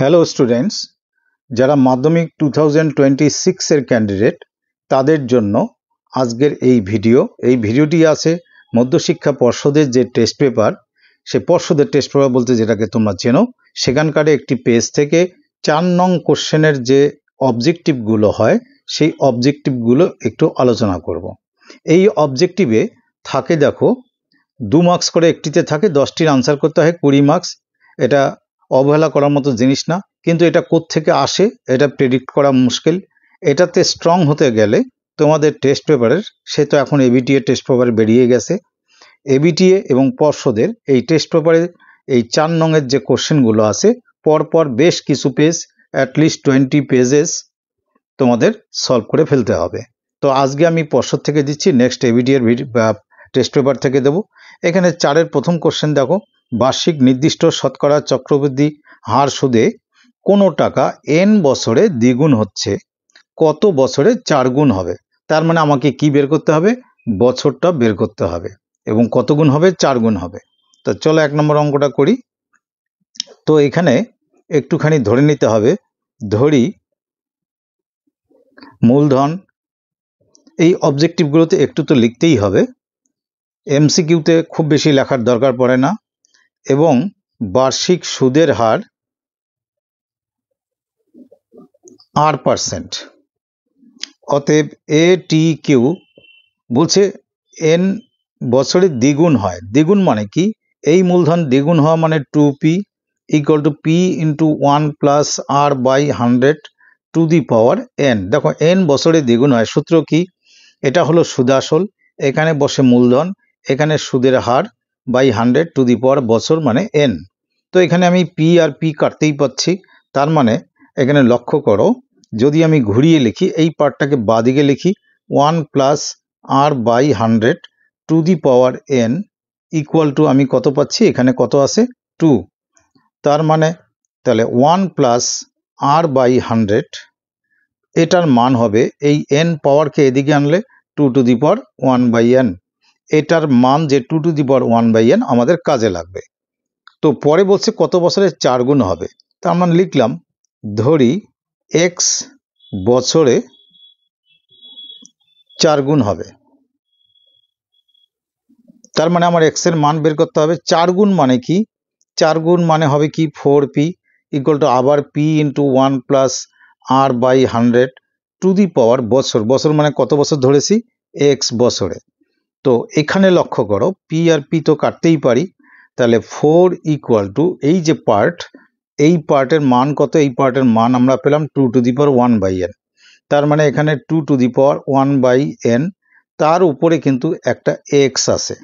Hello students, যারা মাধ্যমিক 2026 এর ক্যান্ডিডেট তাদের জন্য আজকের এই ভিডিওটি আছে মধ্যশিক্ষা পর্ষদের যে টেস্ট পেপার, সে পর্ষদের টেস্ট পেপার বলতে যেটাকে তোমরা চেনো, সেখানকার একটি পেজ থেকে 4 নং কোশ্চেনের যে অবজেক্টিভগুলো হয় সেই অবজেক্টিভগুলো একটু আলোচনা করব। এই অবজেক্টিভে থাকে দেখো 2 মার্কস করে, একটিতে থাকে 10টির আনসার করতে হয় 20 মার্কস। এটা অবহেলা করার মতো জিনিস না, কিন্তু এটা কোত্থেকে আসে এটা প্রেডিক্ট করা মুশকিল। এটাতে স্ট্রং হতে গেলে তোমাদের টেস্ট পেপারের, সে তো এখন এবিটিএ টেস্ট পেপার বেরিয়ে গেছে, এবিটিএ এবং পর্ষদের এই টেস্ট পেপারে এই 4 নংয়ের যে কোশ্চেনগুলো আছে পরপর বেশ কিছু পেজ, অ্যাটলিস্ট 20 পেজেস তোমাদের সলভ করে ফেলতে হবে। তো আজকে আমি পর্ষদ থেকে দিচ্ছি, নেক্সট এবিটিএর টেস্ট পেপার থেকে দেব। এখানে 4-এর প্রথম কোশ্চেন দেখো, বার্ষিক নির্দিষ্ট শতকরা চক্রবৃদ্ধি হার সুদে কোনো টাকা n বছরে দ্বিগুণ হচ্ছে, কত বছরে 4 গুণ হবে? তার মানে আমাকে কি বের করতে হবে? বছরটা বের করতে হবে এবং কত গুণ হবে? 4 গুণ হবে। তো চলো 1 নম্বর অঙ্কটা করি। তো এখানে একটুখানি ধরে নিতে হবে, ধরি মূলধন, এই অবজেক্টিভগুলোতে একটু তো লিখতেই হবে, এমসিকিউতে খুব বেশি লেখার দরকার পড়ে না, এবং বার্ষিক সুদের হার R%। অতএব ATQ বলছে n বছরে দ্বিগুণ হয়। দ্বিগুণ মানে কি? এই মূলধন দ্বিগুণ হওয়া মানে 2p equal to p into 1 plus r by 100 to the power n। দেখো n বছরে দ্বিগুণ হয়, সূত্র কি? এটা হলো সুদাসল, এখানে বসে মূলধন, এখানে সুদের her by 100 to the power বছর মানে n। তো এখানে আমি p আর p কাটতেই পাচ্ছি, তার মানে এখানে লক্ষ্য করো, যদি আমি ঘুরিয়ে লিখি, এই পার্টটাকে বাদিকে লিখি, 1 plus r by 100 to the power n equal to, আমি কত পাচ্ছি? এখানে কত আছে? 2। তার মানে তাহলে 1 প্লাস r বাই 100, এটার মান হবে, এই n পাওয়ারকে এদিকে আনলে 2 to the power 1 by n, এটার মান যে 2 to the power 1 by n আমাদের কাজে লাগবে। তো পরে বলছে কত বছরে 4 গুণ হবে, তা আমরা লিখলাম, ধরি x বছরে 4 গুণ হবে। তার মানে আমার x এর মান বের করতে হবে। 4 গুণ মানে কি? 4 গুণ মানে হবে কি? 4p ইকুয়াল টু আবার p into 1 plus r by 100 to the power বছর। বছর মানে কত বছর ধরেছি? x বছরে। তো এখানে লক্ষ্য করো, p আর p তো কাটতেই পারি, তাহলে 4 ইকুয়াল টু এই যে পার্ট, এই পার্টের মান কত? এই পার্টের মান আমরা পেলাম 2 to the power 1 by n। তার মানে এখানে 2 to the power 1 by n, তার উপরে কিন্তু একটা x আছে,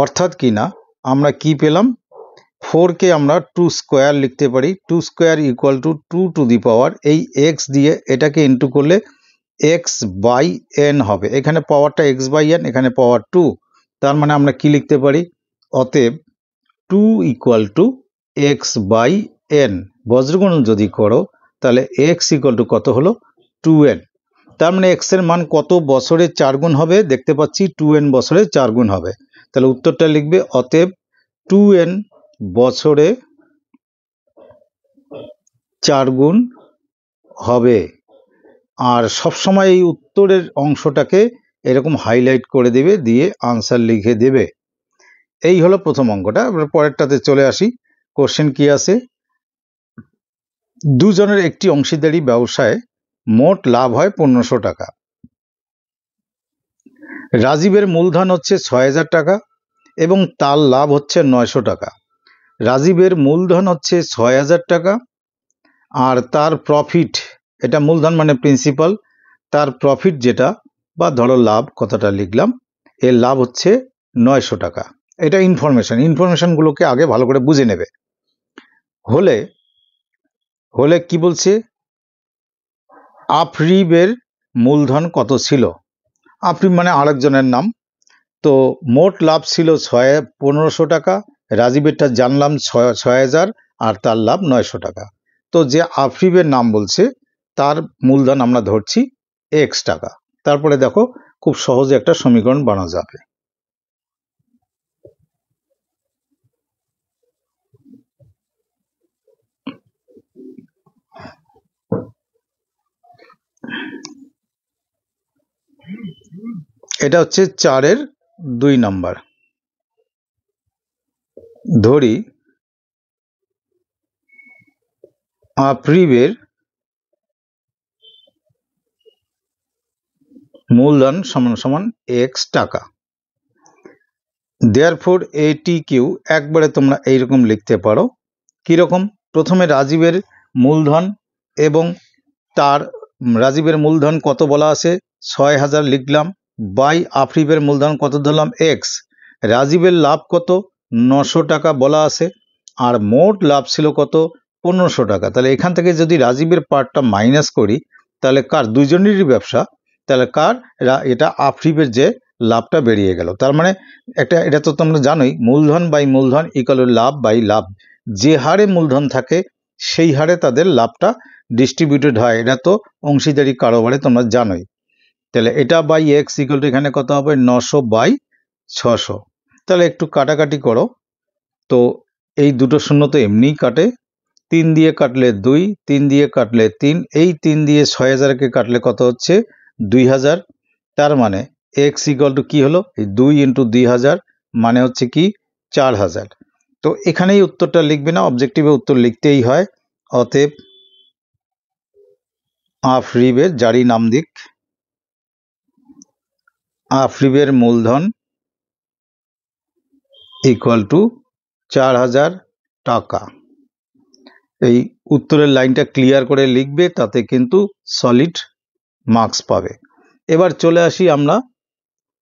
অর্থাৎ কি না, আমরা কি পেলাম? 4কে আমরা 2 স্কোয়ার লিখতে পারি, 2 square equal to 2 to the power, এই x দিয়ে এটাকে ইন্টু করলে x বাই n হবে। এখানে পাওয়ারটা x বাই n, এখানে পাওয়ার 2, তার মানে আমরা কি লিখতে পারি? অতএব 2 equal to x by n। বজ্রগুণন যদি করো তাহলে x ইকুয়াল টু কত হলো? 2n। তার মানে x এর মান কত বছরে 4 গুণ হবে? দেখতে পাচ্ছি 2n বছরে 4 গুণ হবে। তাহলে উত্তরটা লিখবে, অতএব 2n বছরে 4 গুণ হবে। আর সবসময় এই উত্তরের অংশটাকে এরকম হাইলাইট করে দেবে, দিয়ে আনসার লিখে দেবে। এই হলো প্রথম অঙ্কটা। পরেরটাতে চলে আসি। কোশ্চেন কি আছে? দুজনের একটি অংশীদারি ব্যবসায় মোট লাভ হয় 1500 টাকা। রাজীবের মূলধন হচ্ছে 6000 টাকা এবং তার লাভ হচ্ছে 900 টাকা। রাজীবের মূলধন হচ্ছে 6000 টাকা আর তার প্রফিট, এটা মূলধন মানে প্রিন্সিপাল, তার প্রফিট যেটা, বা ধরো লাভ, কথাটা লিখলাম, এর লাভ হচ্ছে 900 টাকা। এটা ইনফরমেশনগুলোকে আগে ভালো করে বুঝে নেবে। হলে কি বলছে? আফরিবের মূলধন কত ছিল? আফরিব মানে আরেকজনের নাম। তো মোট লাভ ছিল 1500 টাকা, রাজীবেরটা জানলাম 6000, আর তার লাভ 900 টাকা। তো যে আফরিবের নাম বলছে তার মূলধন আমরা ধরছি x টাকা। তারপরে দেখো খুব সহজে একটা সমীকরণ বানানো যাবে। এটা হচ্ছে 4-এর 2 নাম্বার। ধরি আফরিবের মূলধন সমান সমান x টাকা। দেয়ারফোর এটি কিউ একবারে তোমরা এইরকম লিখতে পারো। কিরকম? প্রথমে রাজীবের মূলধন এবং তার রাজীবের মূলধন কত বলা আছে 6000 লিখলাম, বাই আফরিবের মূলধন কত ধরলাম x। রাজীবের লাভ কত 900 টাকা বলা আছে, আর মোট লাভ ছিল কত 1500 টাকা। তাহলে এখান থেকে যদি রাজীবের পার্টটা মাইনাস করি তাহলে কার, দুজনেরই ব্যবসা, তাহলে কার, এটা আফরিবের যে লাভটা বেরিয়ে গেল। তার মানে এটা তো তোমরা জানোই মূলধন বাই মূলধন ইকুয়াল লাভ বাই লাভ। যে হারে মূলধন থাকে সেই হারে তাদের লাভটা ডিস্ট্রিবিউটেড হয়, এটা তো অংশীদারি কারবারে তোমরা জানোই। তাহলে এটা বাই এক্স ইকুয়াল টু এখানে কত হবে 900 বাই 600। তাহলে একটু কাটাকাটি করো, তো এই দুটো শূন্য তো এমনিই কাটে, 3 দিয়ে কাটলে 2, 3 দিয়ে কাটলে 3, এই 3 দিয়ে 6000কে কাটলে কত হচ্ছে 2000। তার মানে এক্স ইকুয়াল টু কি হলো, এই 2 ইন্টু 2000 মানে হচ্ছে কি 4000। তো এখানেই উত্তরটা লিখবে না, অবজেক্টিভে উত্তর লিখতেই হয়। অতএব আফরিবের জারি নাম দিক, আফরিবের মূলধন ইকুয়াল টু 4000 টাকা। এই উত্তরের লাইনটা ক্লিয়ার করে লিখবে, তাতে কিন্তু সলিড মার্কস পাবে। এবার চলে আসি আমরা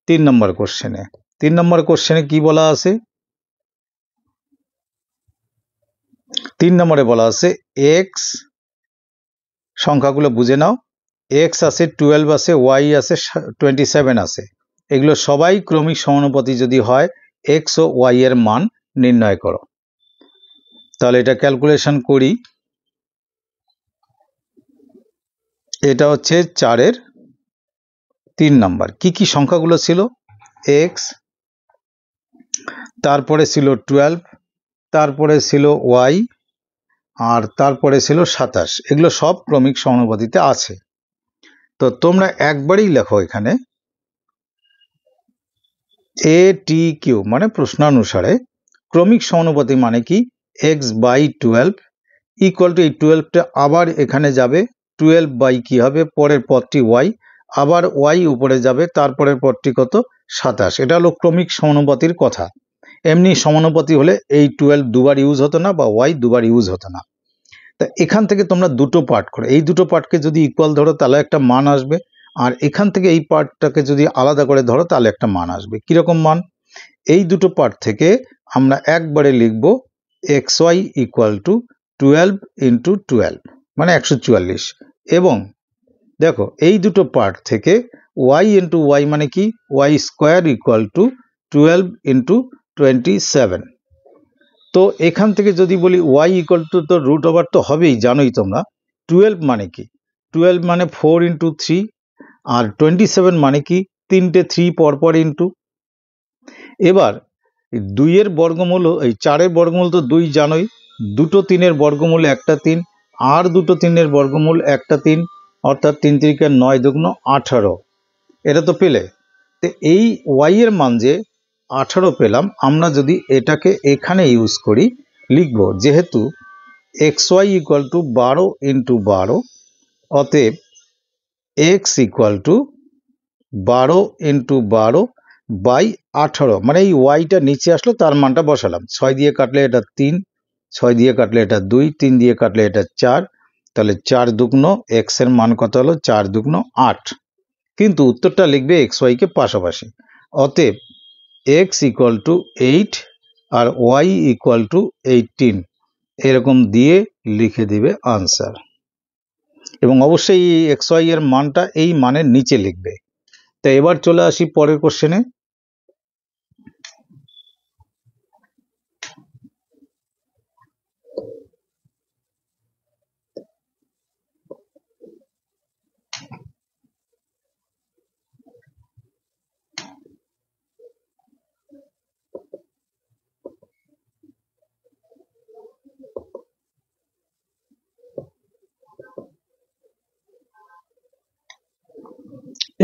3 নম্বর কোশ্চেনে। 3 নম্বর কোশ্চেনে কি বলা আছে, 3 নম্বরে বলা আছে এক্স, সংখ্যাগুলো বুঝে নাও, এক্স আছে 12 আছে, ওয়াই আছে 27 আছে, এগুলো সবাই ক্রমিক সমানুপাতি যদি হয় এক্স ও ওয়াই এর মান নির্ণয় করো। তাহলে এটা ক্যালকুলেশন করি। এটা হচ্ছে 4-এর 3 নাম্বার। কি কি সংখ্যাগুলো ছিল, এক্স, তারপরে ছিল 12, তারপরে ছিল ওয়াই, আর তারপরে ছিল 27। এগুলো সব ক্রমিক সমানুপাতিতে আছে। তো তোমরা একবারই লেখো এখানে এ টি কিউ, মানে প্রশ্নানুসারে ক্রমিক সমানুপাতি মানে কি এক্স বাই 12 ইকুয়াল টু এই 12টা আবার এখানে যাবে, 12 বাই কি হবে পরের পদটি ওয়াই, আবার ওয়াই উপরে যাবে, তারপরের পদটি কত 27। এটা হলো ক্রমিক সমানুপাতির কথা। এমনি সমানুপাতি হলে এই 12 দুবার ইউজ হতো না বা ওয়াই দুবার ইউজ হতো না। তা এখান থেকে তোমরা দুটো পার্ট করো, এই দুটো পার্টকে যদি ইকুয়াল ধরো তাহলে একটা মান আসবে, আর এখান থেকে এই পার্টটাকে যদি আলাদা করে ধরো তাহলে একটা মান আসবে। কিরকম মান, এই দুটো পার্ট থেকে আমরা একবারে লিখব x y equal to 12 into 12 মানে 144, এবং দেখো এই দুটো পার্ট থেকে ওয়াই ইন্টু ওয়াই মানে কি y square equal to 12 into 27। তো এখান থেকে যদি বলি ওয়াই ইকুয়াল টু, তো রুট ওভার তো হবেই, জানোই তোমরা। 12 মানে কি, 12 মানে 4 ইন্টু 3, আর 27 মানে কি 3টে 3 পরপর ইন্টু। এবার 2-এর বর্গমূল, এই 4-এর বর্গমূল তো 2 জানোই, দুটো 3-এর বর্গমূল একটা 3, আর দুটো 3-এর বর্গমূল একটা 3, অর্থাৎ 3 3 9 দুগুণ 18। এটা তো পেলে। তো এই ওয়াই এর মান যে 18 পেলাম, আমরা যদি এটাকে এখানে ইউজ করি লিখব, যেহেতু x y equal to 12 into 12, অতএব x equal to 12 into 12 by 18, মানে এই ওয়াইটা নিচে আসলো তার মানটা বসালাম। 6 দিয়ে কাটলে এটা 3, 6 দিয়ে কাটলে এটা 2, 3 দিয়ে কাটলে এটা 4, তাহলে 4 দুগুণ এক্স এর মান কত হলো 4 দুগুণ 8। কিন্তু উত্তরটা লিখবে এক্স ওয়াই কে পাশাপাশি। অতএব এক্স ইকুয়াল টু 8 আর ওয়াই ইকুয়াল টু 18, এরকম দিয়ে লিখে দিবে আনসার। এবং অবশ্যই এই এক্স ওয়াই এর মানটা এই মানের নিচে লিখবে। তো এবার চলে আসি পরের কোশ্চেনে।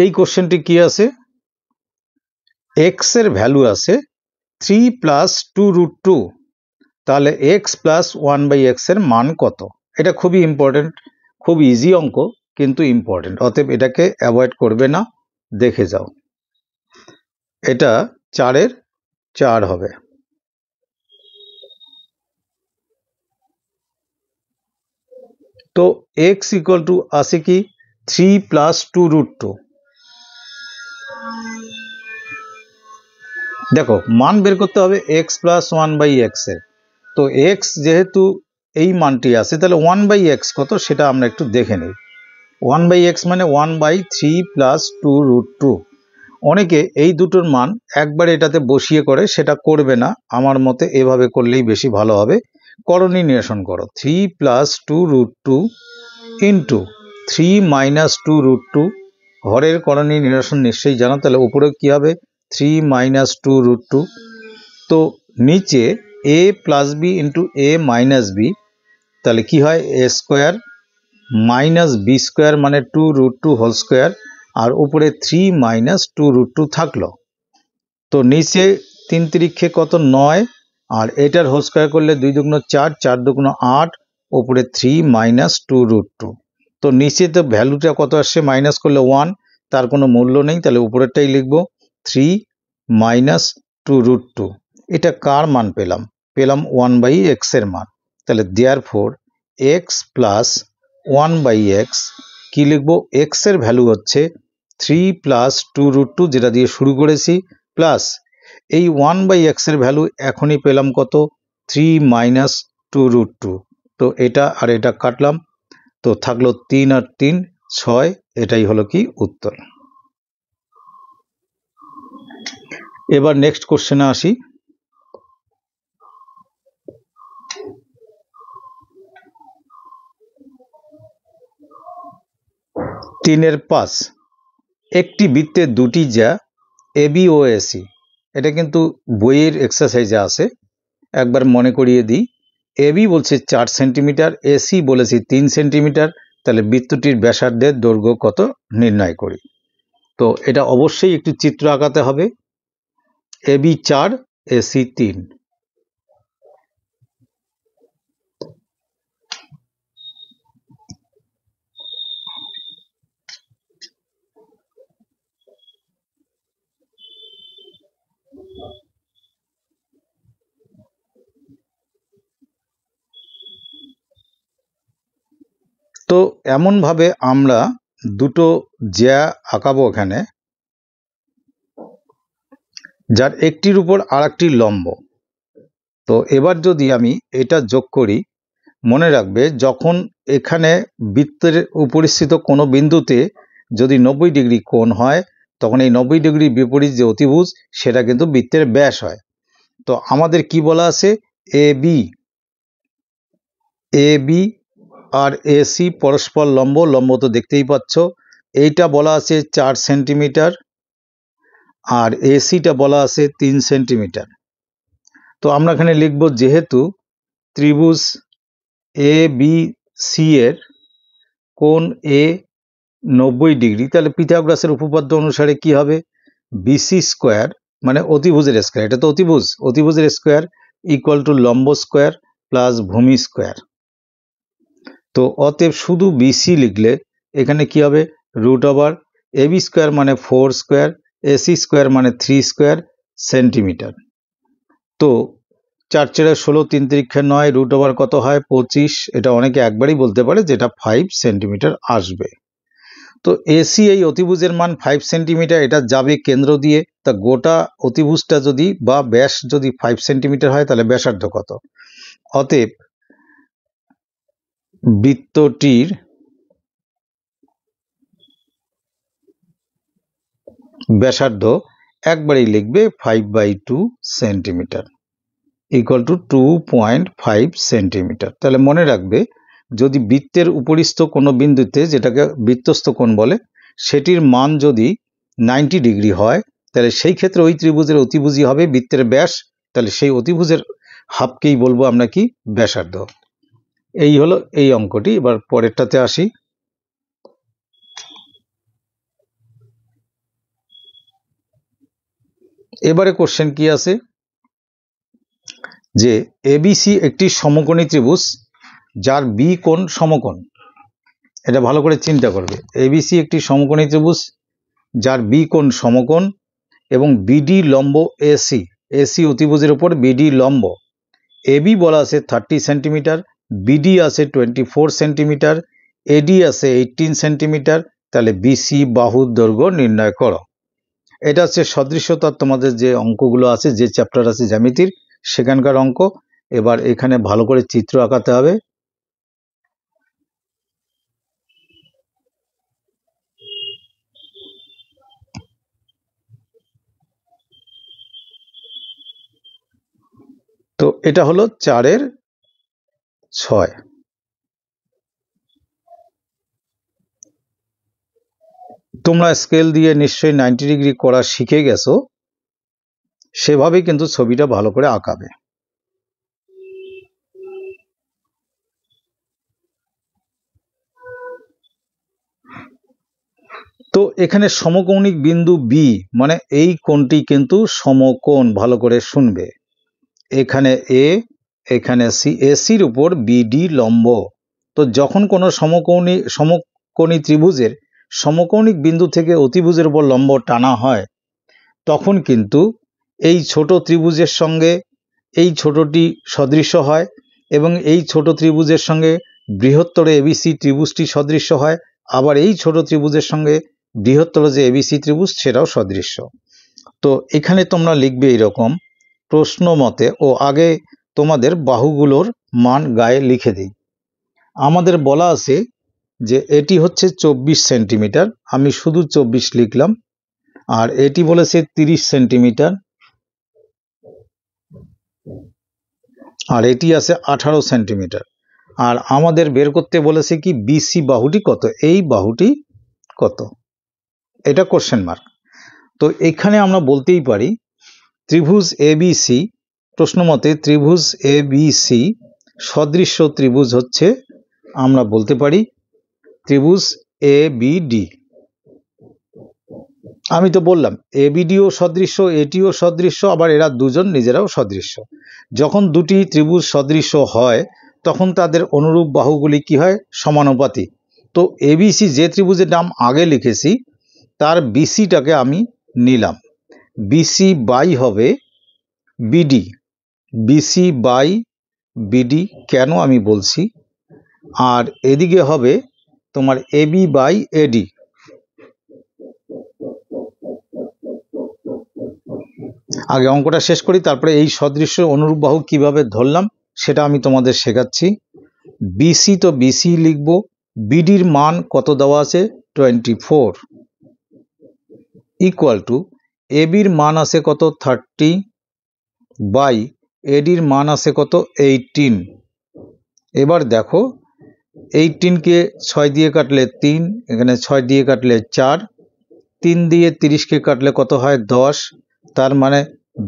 এই কোশ্চেনটি কি আছে, এক্স এর ভ্যালু আছে 3 প্লাস 2√2, তাহলে এক্স প্লাস 1/x এর মান কত? এটা খুবই ইম্পর্টেন্ট, খুব ইজি অঙ্ক কিন্তু ইম্পর্টেন্ট, অতএব এটাকে অ্যাভয়েড করবে না, দেখে যাও। এটা 4-এর 4 হবে। তো এক্স ইকুয়াল টু আসে কি 3 প্লাস 2√2। দেখো মান বের করতে হবে এক্স প্লাস 1/x এর, তো এক্স যেহেতু এই মানটি আছে তাহলে 1/x কত সেটা আমরা একটু দেখে নিই। 1/x মানে 1/3 প্লাস 2√2। অনেকে এই দুটোর মান একবার এটাতে বসিয়ে করে, সেটা করবে না, আমার মতে এভাবে করলেই বেশি ভালো হবে। করণী নিরসন করো, 3 প্লাস 2√2 ইন্টু 3 মাইনাস 2√2, হরের করণী নিরসন নিশ্চয়ই জানো, তাহলে উপরে কি হবে 3 মাইনাস 2√2। তো নিচে a plus b into a minus b, তাহলে কি হয় a square minus b square মানে 2√2 হোল স্কোয়ার, আর উপরে 3 মাইনাস 2√2 থাকলো। তো নিচে 3 তিরিক্ষে কত 9, আর এটার হোল স্কোয়ার করলে 2 দুগুণ 4, 4 দুগুণ 8, উপরে 3 মাইনাস 2√2। তো নিচে তো ভ্যালুটা কত আসছে, মাইনাস করলে 1, তার কোনো মূল্য নেই, তাহলে উপরেরটাই লিখবো 3 মাইনাস 2√2। এটা কার মান পেলাম? পেলাম 1/x এর মান। তাহলে দেয়ারফর এক্স প্লাস 1/x, কি লিখবো, এক্স এর ভ্যালু হচ্ছে 3 প্লাস 2√2 যেটা দিয়ে শুরু করেছি, প্লাস এই 1/x এর ভ্যালু এখনই পেলাম কত 3 মাইনাস 2√2। তো এটা আর এটা কাটলাম, তো থাকলো 3 আর 3 6, এটাই হলো কি উত্তর। এবার নেক্সট কোশ্চেনে আসি। তিনের 5, একটি বৃত্তের দুটি জ্যা এবি ও এসি, এটা কিন্তু বইয়ের এক্সারসাইজে আছে, একবার মনে করিয়ে দিই। এবি বলছে 4 সেন্টিমিটার, এসি বলেছি 3 সেন্টিমিটার, তাহলে বৃত্তটির ব্যাসার্ধের দৈর্ঘ্য কত নির্ণয় করি। তো এটা অবশ্যই একটু চিত্র আঁকাতে হবে। AB 4, AC 3। তো এমনভাবে আমরা দুটো জ্যা আঁকাবো এখানে, যার একটির উপর আর একটি লম্ব। তো এবার যদি আমি এটা যোগ করি, মনে রাখবে যখন এখানে বৃত্তের উপরিস্থিত কোনো বিন্দুতে যদি 90 ডিগ্রি কোণ হয়, তখন এই 90 ডিগ্রি বিপরীত যে অতিভুজ সেটা কিন্তু বৃত্তের ব্যাস হয়। তো আমাদের কি বলা আছে, এবি আর এসি পরস্পর লম্ব, লম্ব তো দেখতেই পাচ্ছ, এইটা বলা আছে 4 সেন্টিমিটার আর এসিটা বলা আছে 3 সেন্টিমিটার। তো আমরা এখানে লিখব যেহেতু ত্রিভুজ এ বি সি এর কোণ এ 90 ডিগ্রি, তাহলে পিথাগোরাসের উপপাদ্য অনুসারে কি হবে, বিসি স্কোয়ার মানে অতিভুজের স্কোয়ার, এটা তো অতিভুজ, অতিভুজের স্কোয়ার ইকুয়াল টু লম্ব স্কোয়ার প্লাস ভূমি স্কোয়ার। তো অতএব শুধু বিসি লিখলে এখানে কি হবে, রুট ওভার এবি স্কোয়ার মানে 4 স্কোয়ার, এসি স্কোয়ার মানে 3 স্কোয়ার সেন্টিমিটার। তো 4 4 16, 3 তিরিক্ষে 9, রুট ওভার কত হয় 25, এটা অনেকে একবারই বলতে পারে যেটা 5 সেন্টিমিটার আসবে। তো এসি এই অতিভুজের মান 5 সেন্টিমিটার, এটা যাবে কেন্দ্র দিয়ে, তা গোটা অতিভুজটা যদি বা ব্যাস যদি 5 সেন্টিমিটার হয় তাহলে ব্যাসার্ধ কত, অতএব বৃত্তটির ব্যাসার্ধ একবারেই লিখবে 5/2 সেন্টিমিটার ইকুয়াল টু 2.5 সেন্টিমিটার। তাহলে মনে রাখবে যদি বৃত্তের উপরিস্থ কোনো বিন্দুতে, যেটাকে বৃত্তস্থ কোণ বলে, সেটির মান যদি 90 ডিগ্রি হয়, তাহলে সেই ক্ষেত্রে ওই ত্রিভুজের অতিভুজই হবে বৃত্তের ব্যাস, তাহলে সেই অতিভুজের হাফকেই বলবো আমরা কি ব্যাসার্ধ। এই হলো এই অঙ্কটি। এবার পরেরটাতে আসি। এবারে কোশ্চেন কি আছে যে এবিসি একটি সমকোণী ত্রিভুজ যার বি কোণ সমকোণ। এটা ভালো করে চিন্তা করবে। এবিসি একটি সমকোণী ত্রিভুজ যার বি কোণ সমকোণ এবং বিডি লম্ব এসি। এসি অতিভুজের উপর বিডি লম্ব। এবি বলা আছে 30 সেন্টিমিটার, বিডি আছে 24 সেন্টিমিটার, এডি আছে 18 সেন্টিমিটার। তাহলে বিসি বাহুর দৈর্ঘ্য নির্ণয় করো। এটা হচ্ছে সদৃশ্যতার তোমাদের যে অঙ্কগুলো আছে, যে চ্যাপ্টার আছে জ্যামিতির, সেখানকার অঙ্ক। এবার এখানে ভালো করে চিত্র আঁকাতে হবে। তো এটা হলো 4/6। তোমরা স্কেল দিয়ে নিশ্চয়ই 90 ডিগ্রি করা শিখে গেছো, সেভাবেই কিন্তু ছবিটা ভালো করে আঁকাবে। তো এখানে সমকৌণিক বিন্দু বি মানে এই কোণটি কিন্তু সমকোণ, ভালো করে শুনবে। এখানে এ, এখানে সি, এসির উপর বিডি লম্ব। তো যখন কোনো সমকোণী ত্রিভুজের সমকৌণিক বিন্দু থেকে অতিভুজের উপর লম্ব টানা হয়, তখন কিন্তু এই ছোট ত্রিভুজের সঙ্গে এই ছোটটি সদৃশ্য হয় এবং এই ছোট ত্রিভুজের সঙ্গে বৃহত্তর এবিসি ত্রিভুজটি সদৃশ্য হয়। আবার এই ছোট ত্রিভুজের সঙ্গে বৃহত্তর যে এবিসি ত্রিভুজ সেটাও সদৃশ্য। তো এখানে তোমরা লিখবে এরকম প্রশ্ন মতে, ও আগে তোমাদের বাহুগুলোর মান গায়ে লিখে দিই। আমাদের বলা আছে যে এটি হচ্ছে 24 সেন্টিমিটার, আমি শুধু 24 লিখলাম। আর এটি বলেছে 30 সেন্টিমিটার, আর এটি আছে 18 সেন্টিমিটার। আর আমাদের বের করতে বলেছে কি বিসি বাহুটি কত, এই বাহুটি কত, এটা কোশ্চেন মার্ক। তো এখানে আমরা বলতেই পারি ত্রিভুজ এবিসি, প্রশ্ন মতে ত্রিভুজ এবিসি সদৃশ্য ত্রিভুজ হচ্ছে, আমরা বলতে পারি ত্রিভুজ এবিডি। আমি তো বললাম এবিডিও সদৃশ্য, এটিও সদৃশ্য, আবার এরা দুজন নিজেরাও সদৃশ্য। যখন দুটি ত্রিভুজ সদৃশ্য হয় তখন তাদের অনুরূপ বাহুগুলি কি হয়, সমানুপাতিক। তো এবিসি যে ত্রিভুজের নাম আগে লিখেছি তার বিসিটাকে আমি নিলাম, বিসি বাই হবে বিডি, বিসি বাই বিডি কেন আমি বলছি। আর এদিকে হবে তোমার এবি বাই এডি। আগে অঙ্কটা শেষ করি, তারপরে এই সদৃশ্য অনুরূপ বাহু কিভাবে ধরলাম সেটা আমি তোমাদের শেখাচ্ছি। বিসি তো বিসি লিখব, বিডির মান কত দেওয়া আছে 24, ইকুয়াল টু এবির মান আছে কত 30 বাই এডির মান আছে কত 18। এবার দেখো 18কে 6 দিয়ে কাটলে 3, এখানে 6 দিয়ে কাটলে 4, 3 দিয়ে 30কে কাটলে কত হয় 10। তার মানে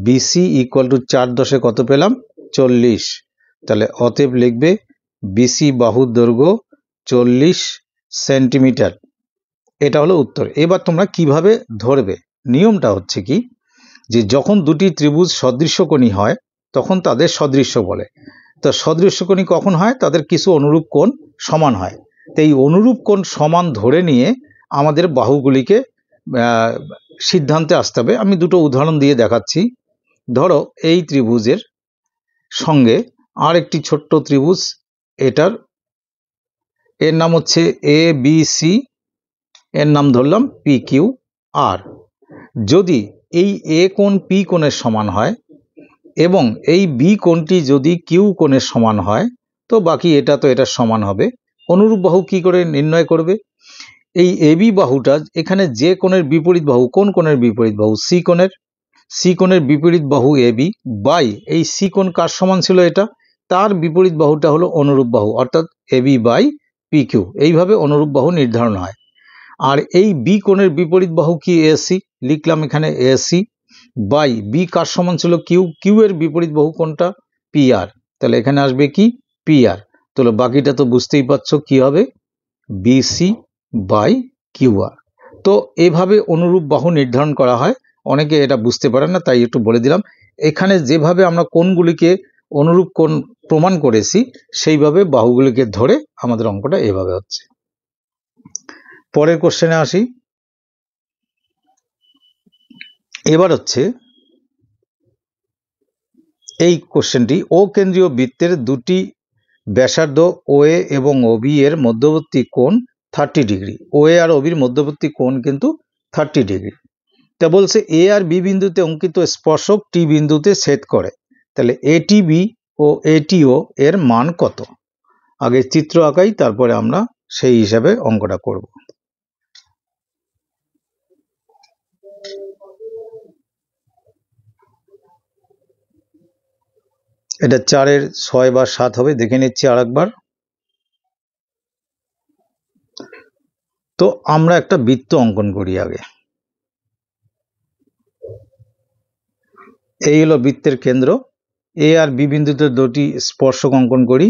বিসি ইকুয়াল টু 4 10 কত পেলাম 40। তাহলে অতএব লিখবে বিসি বাহুর দৈর্ঘ্য 40 সেন্টিমিটার। এটা হলো উত্তর। এবার তোমরা কিভাবে ধরবে, নিয়মটা হচ্ছে কি যে যখন দুটি ত্রিভুজ সদৃশ্যকোণী হয় তখন তাদের সদৃশ্য বলে। তো সদৃশ্যকোণী কখন হয়, তাদের কিছু অনুরূপ কোণ সমান হয়। তো এই অনুরূপ কোণ সমান ধরে নিয়ে আমাদের বাহুগুলিকে সিদ্ধান্তে আসতে হবে। আমি দুটো উদাহরণ দিয়ে দেখাচ্ছি। ধরো এই ত্রিভুজের সঙ্গে আর একটি ছোট্ট ত্রিভুজ, এর নাম হচ্ছে এ বি সি, এর নাম ধরলাম পি কিউ আর। যদি এই এ কোণ পি কোণের সমান হয় এবং এই বি কোণটি যদি কিউ কোণের সমান হয়, তো বাকি এটা তো এটার সমান হবে। অনুরূপ বাহু কি করে নির্ণয় করবে, এই এবি বাহুটা এখানে যে কোণের বিপরীত বাহু, কোন কোণের বিপরীত বাহু, সি কোণের, সি কোণের বিপরীত বাহু এবি বাই এই সি কোণ কার সমান ছিল, এটা তার বিপরীত বাহুটা হলো অনুরূপ বাহু, অর্থাৎ এবি বাই পি কিউ। এইভাবে অনুরূপ বাহু নির্ধারণ হয়। আর এই বি কোণের বিপরীত বাহু কি এসি, লিখলাম এখানে এসি বাই বি কার সমান ছিল কিউ, কিউ এর বিপরীত বাহু কোনটা পি আর, তাহলে এখানে আসবে কি পি আর। তাহলে বাকিটা তো বুঝতেই পারছো কি হবে বিসি বাই কিউ আর। তো এভাবে অনুরূপ বাহু নির্ধারণ করা হয়। অনেকে এটা বুঝতে পারে না, তাই একটু বলে দিলাম। এখানে যেভাবে আমরা কোণগুলিকে অনুরূপ কোণ প্রমাণ করেছি সেইভাবে বাহুগুলিকে ধরে আমাদের অঙ্কটা এভাবে হচ্ছে। পরের কোশ্চেনে আসি। এবার হচ্ছে এই কোশ্চেনটি, ও কেন্দ্রীয় বৃত্তের দুটি ব্যাসার্ধ OA এবং OB এর মধ্যবর্তী কোণ 30 ডিগ্রি। OA আর OB এর মধ্যবর্তী কোণ কিন্তু 30 ডিগ্রি। তা বলছে A আর B বিন্দুতে অঙ্কিত স্পর্শক T বিন্দুতে ছেদ করে, তাহলে ATB ও ATO এর মান কত? আগে চিত্র আঁকাই, তারপরে আমরা সেই হিসাবে অঙ্কটা করব। এটা 4-এর 6 বা 7 হবে, দেখে নিচ্ছি আরেকবার। তো আমরা একটা বৃত্ত অঙ্কন করি আগে। এই হলো বৃত্তের কেন্দ্র। A আর B বিন্দুতে দুটি স্পর্শক অঙ্কন করি।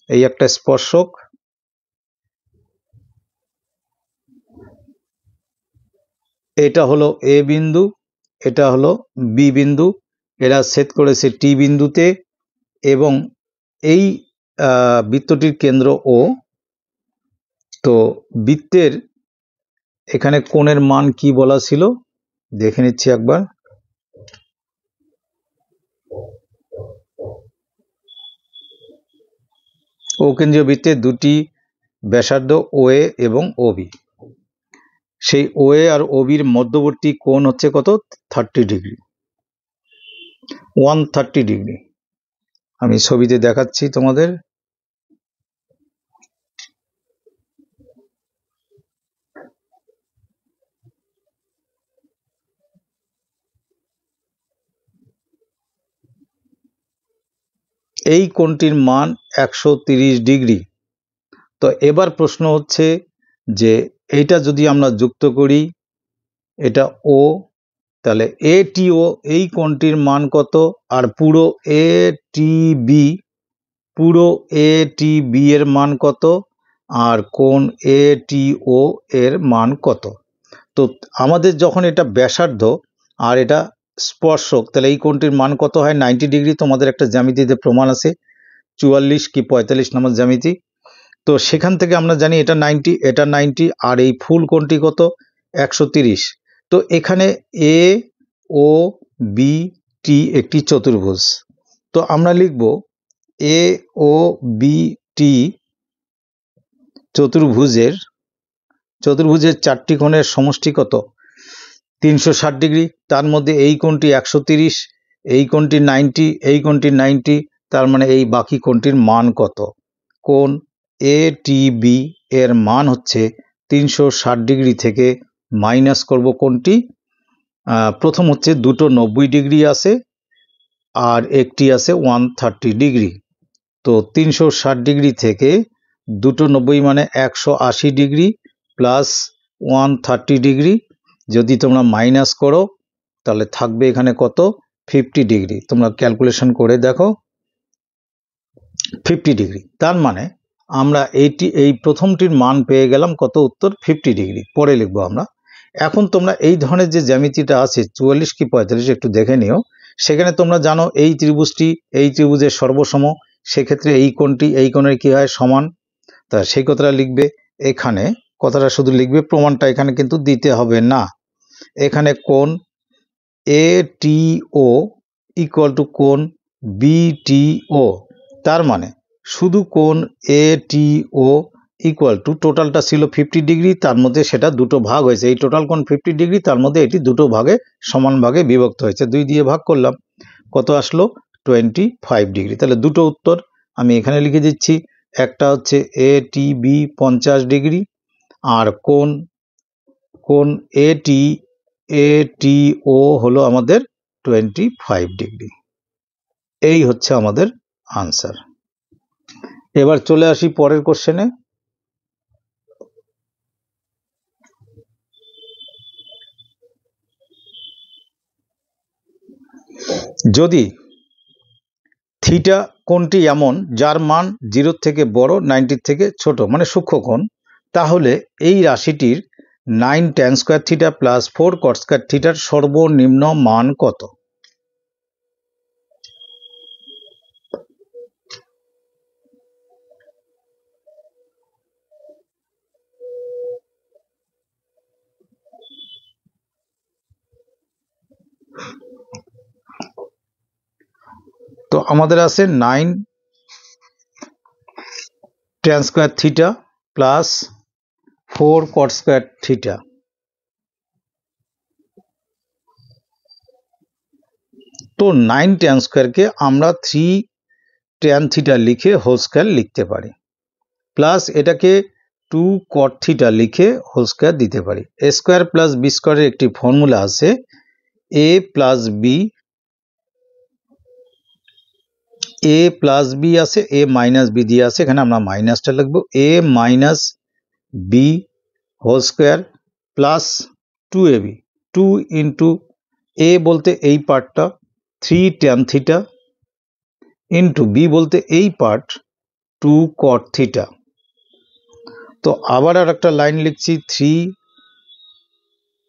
এই একটা স্পর্শক, এটা হলো A বিন্দু, এটা হলো B বিন্দু। এরা ছেদ করেছে T বিন্দুতে এবং এই বৃত্তটির কেন্দ্র O। তো বৃত্তের এখানে কোণের মান কি বলা ছিল দেখে নিচ্ছি একবার। ও কেন্দ্রীয় বৃত্তের দুটি ব্যাসার্ধ OA এবং OB, সেই OA আর OB এর মধ্যবর্তী কোণ হচ্ছে কত? 30 ডিগ্রি, 130 ডিগ্রি। আমি ছবিতে দেখাচ্ছি তোমাদের। এই কোণটির মান 130 ডিগ্রি। তো এবার প্রশ্ন হচ্ছে যে এইটা যদি আমরা যুক্ত করি, এটা O, তাহলে ATO এই কোণটির মান কত? আর পুরো ATB এর মান কত? আর কোণ ATO এর মান কত? তো আমাদের যখন এটা ব্যাসার্ধ আর এটা স্পর্শক, তাহলে এই কোণটির মান কত হয়? 90 ডিগ্রি। তোমাদের একটা জ্যামিতিতে প্রমাণ আছে 44 কি 45 নম্বর জ্যামিতি। তো সেখান থেকে আমরা জানি এটা 90, এটা 90, আর এই ফুল কোণটি কত? 130। তো এখানে AOBT একটি চতুর্ভুজ। তো আমরা লিখব AOBT চতুর্ভুজের চারটি কোণের সমষ্টি কত? 360 ডিগ্রি। তার মধ্যে এই কোণটি 130, এই কোণটি 90, এই কোণটি 90, তার মানে এই বাকি কোণটির মান কত? কোণ ATB এর মান হচ্ছে 360 ডিগ্রি থেকে মাইনাস করব কোণটি। প্রথম হচ্ছে দুটো 90 ডিগ্রি আছে আর একটি আছে 130 ডিগ্রি। তো 360 ডিগ্রি থেকে দুটো 90 মানে 180 ডিগ্রি প্লাস 130 ডিগ্রি যদি তোমরা মাইনাস করো তাহলে থাকবে এখানে কত? 50 ডিগ্রি। তোমরা ক্যালকুলেশন করে দেখো, 50 ডিগ্রি। তার মানে আমরা এই প্রথমটির মান পেয়ে গেলাম কত? উত্তর 50 ডিগ্রি। পরে লিখবো আমরা। এখন তোমরা এই ধরনের যে জ্যামিতিটা আছে 44 কি 45 একটু দেখে নিও। সেখানে তোমরা জানো এই ত্রিভুজটি এই ত্রিভুজের সর্বসম, সেক্ষেত্রে এই কোণটি এই কোণের কি হয়? সমান। তা সেই কথাটা লিখবে এখানে, কথাটা শুধু লিখবে, প্রমাণটা এখানে কিন্তু দিতে হবে না। এখানে কোণ ATO ইকুয়াল টু কোণ BTO, তার মানে শুধু কোণ ATO ইকুয়াল টু, টোটালটা ছিল 50 ডিগ্রি, তার মধ্যে সেটা দুটো ভাগ হয়েছে। এই টোটাল কোণ 50 ডিগ্রি, তার মধ্যে এটি দুটো ভাগে সমান ভাগে বিভক্ত হয়েছে। 2 দিয়ে ভাগ করলাম, কত আসলো? 25 ডিগ্রি। তাহলে দুটো উত্তর আমি এখানে লিখে দিচ্ছি। একটা হচ্ছে ATB 50 ডিগ্রি আর কোণ ATO হলো আমাদের 25 ডিগ্রি। এই হচ্ছে আমাদের আনসার। এবার চলে আসি পরের কোশ্চেনে। যদি থিটা কোণটি এমন যার মান 0 থেকে বড়, 90 থেকে ছোট, মানে সূক্ষ্ম কোণ, তাহলে এই রাশিটির 9 tan square theta plus 4 cot square থিটার সর্বনিম্ন মান কত? তো আমাদের আছে 9 tan square theta plus 4 cot square theta. তো 9 tan স্কয়ারকে আমরা 3 tan থিটা লিখে হোল স্কয়ার লিখতে পারি, প্লাস এটাকে 2 cot থিটা লিখে হোল স্কয়ার দিতে পারি। a স্কয়ার প্লাস b স্কয়ারের একটি ফর্মুলা আছে a প্লাস b আছে, a মাইনাস b দিয়ে আছে, এখানে আমরা মাইনাসটা লিখবো, a minus b whole square plus 2ab, 2 ইন্টু a বলতে এই পার্টটা 3 tan থিটা ইন্টু b বলতে এই পার্ট 2 cot থিটা। তো আবার আর একটা লাইন লিখছি 3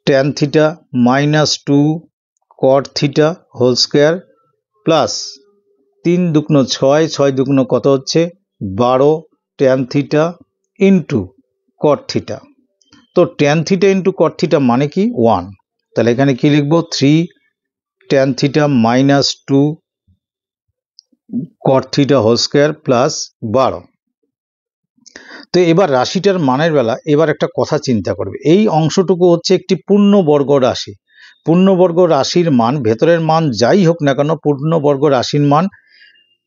tan theta minus 2 cot theta whole square plus 3 দুগুণ 6, 6 দুগুণ কত হচ্ছে 12 tan theta into cot theta. তো tan theta into cot theta মানে কি 1, তাহলে এখানে কি লিখবো 3 tan theta minus 2 cot theta whole square plus 12। তো এবার রাশিটার মানের বেলা এবার একটা কথা চিন্তা করবে, এই অংশটুকু হচ্ছে একটি পূর্ণবর্গ রাশি। পূর্ণবর্গ রাশির মান, ভেতরের মান যাই হোক না কেন, পূর্ণবর্গ রাশির মান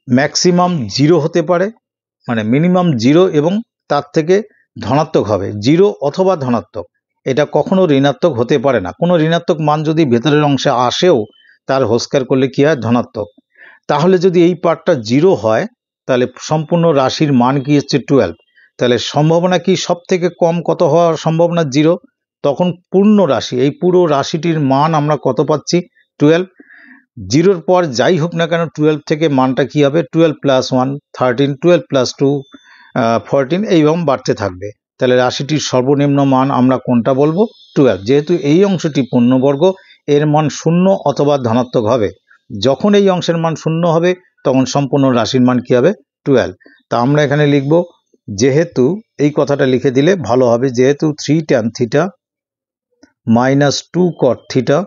ম্যাক্সিমাম 0 হতে পারে, মানে মিনিমাম 0 এবং তার থেকে ধনাত্মক হবে, 0 অথবা ধনাত্মক, এটা কখনো ঋণাত্মক হতে পারে না। কোনো ঋণাত্মক মান যদি ভেতরের অংশে আসেও তার হোল স্কয়ার করলে কি হয় ধনাত্মক। তাহলে যদি এই পার্টটা 0 হয় তাহলে সম্পূর্ণ রাশির মান কি হচ্ছে 12। তাহলে সম্ভাবনা কি সব থেকে কম কত হওয়ার সম্ভাবনা 0, তখন পূর্ণ রাশি, এই পুরো রাশিটির মান আমরা কত পাচ্ছি 12। 0-র পর যাই হোক না কেন 12 থেকে মানটা কি হবে 12 প্লাস 1 13, 12 প্লাস 2 14, এইরকম বাড়তে থাকবে। তাহলে রাশিটির সর্বনিম্ন মান আমরা কোনটা বলবো 12। যেহেতু এই অংশটি পূর্ণবর্গ, এর মান 0 অথবা ধনাত্মক হবে। যখন এই অংশের মান 0 হবে তখন সম্পূর্ণ রাশির মান কি হবে 12। তা আমরা এখানে লিখব, যেহেতু এই কথাটা লিখে দিলে ভালো হবে, যেহেতু 3 tan theta minus 2 cot theta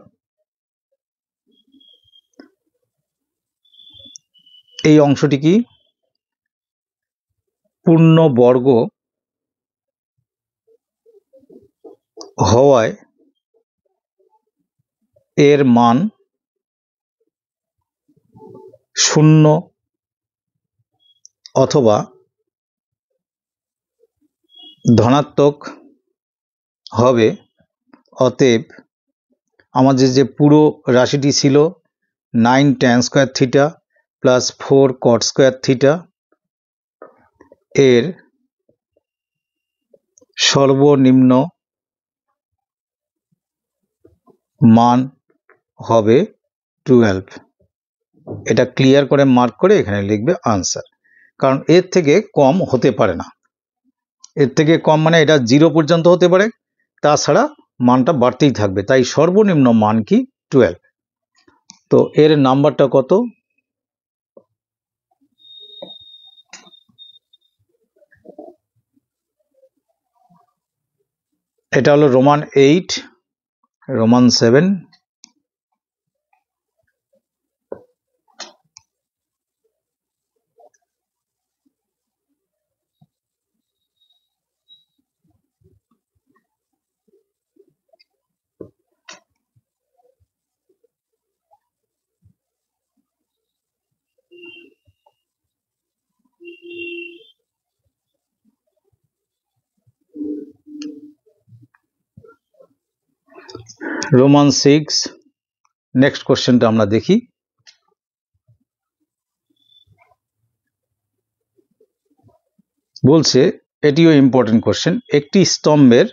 এই অংশটি কি পূর্ণবর্গ হওয়ায় এর মান 0 অথবা ধনাত্মক হবে। অতএব আমাদের যে পুরো রাশিটি ছিল 9 tan square theta plus 4 cot square theta, এর সর্বনিম্ন মান হবে 12। এটা ক্লিয়ার করে মার্ক করে এখানে লিখবে আনসার, কারণ এর থেকে কম হতে পারে না। এর থেকে কম মানে এটা 0 পর্যন্ত হতে পারে, তাছাড়া মানটা বাড়তেই থাকবে, তাই সর্বনিম্ন মান কি 12। তো এর নাম্বারটা কত, এটা হলো রোমান 8, রোমান 7, রোমান 6। নেক্সট কোশ্চেনটা আমরা দেখি। বলছে, এটিও ইম্পর্টেন্ট কোশ্চেন, একটি স্তম্ভের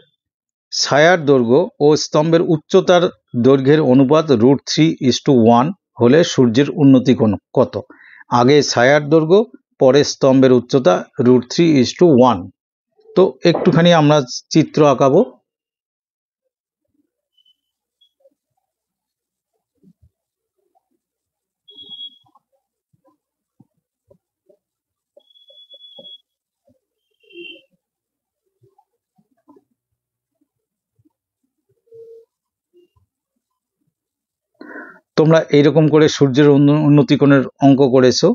ছায়ার দৈর্ঘ্য ও স্তম্ভের উচ্চতার দৈর্ঘ্যের অনুপাত √3:1 হলে সূর্যের উন্নতি কোণ কত? আগে ছায়ার দৈর্ঘ্য, পরে স্তম্ভের উচ্চতা, √3:1। তো একটুখানি আমরা চিত্র আঁকাবো। তোমরা এইরকম করে সূর্যের উন্নতি কোণের অঙ্ক করেছো।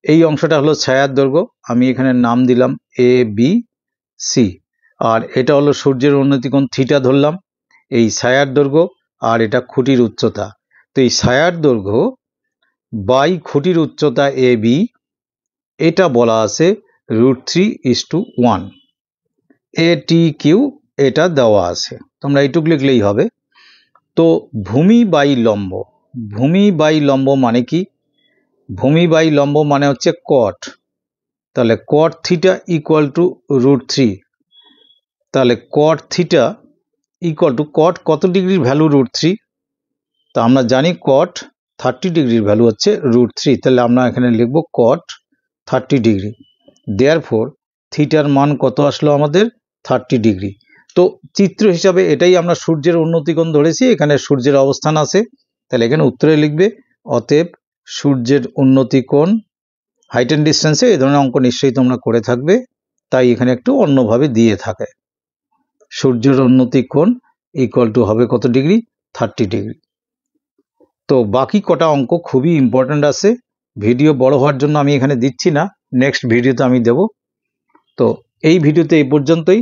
এই অংশটা হলো ছায়ার দৈর্ঘ্য, আমি এখানে নাম দিলাম এ বি সি, আর এটা হলো সূর্যের উন্নতি কোণ থিটা ধরলাম, এই ছায়ার দৈর্ঘ্য, আর এটা খুঁটির উচ্চতা। তো এই ছায়ার দৈর্ঘ্য বাই খুঁটির উচ্চতা এ বি, এটা বলা আছে √3:1। এ টি কিউ এটা দেওয়া আছে, তোমরা এইটুকু লিখলেই হবে। তো ভূমি বাই লম্ব, ভূমি বাই লম্ব মানে কি? ভূমি বাই লম্ব মানে হচ্ছে কট, তাহলে কট থিটা ইকুয়াল টু √3। তাহলে কট থিটা ইকুয়াল টু, কট কত ডিগ্রির ভ্যালু √3? তা আমরা জানি কট 30 ডিগ্রির ভ্যালু হচ্ছে √3, তাহলে আমরা এখানে লিখব কট 30 ডিগ্রি। দেয়ারফর থিটার মান কত আসলো আমাদের? 30 ডিগ্রি। তো চিত্র হিসাবে এটাই আমরা সূর্যের উন্নতি কোণ ধরেছি, এখানে সূর্যের অবস্থান আছে, তাহলে এখানে উত্তরে লিখবে অতএব সূর্যের উন্নতি কোণ, হাইট অ্যান্ড ডিস্টেন্সে এই ধরনের অঙ্ক নিশ্চয়ই তোমরা করে থাকবে, তাই এখানে একটু অন্যভাবে দিয়ে থাকে। সূর্যের উন্নতি কোণ ইকুয়াল টু হবে কত ডিগ্রি? 30 ডিগ্রি। তো বাকি কটা অঙ্ক খুবই ইম্পর্ট্যান্ট আছে, ভিডিও বড় হওয়ার জন্য আমি এখানে দিচ্ছি না, নেক্সট ভিডিওতে আমি দেব। তো এই ভিডিওতে এই পর্যন্তই।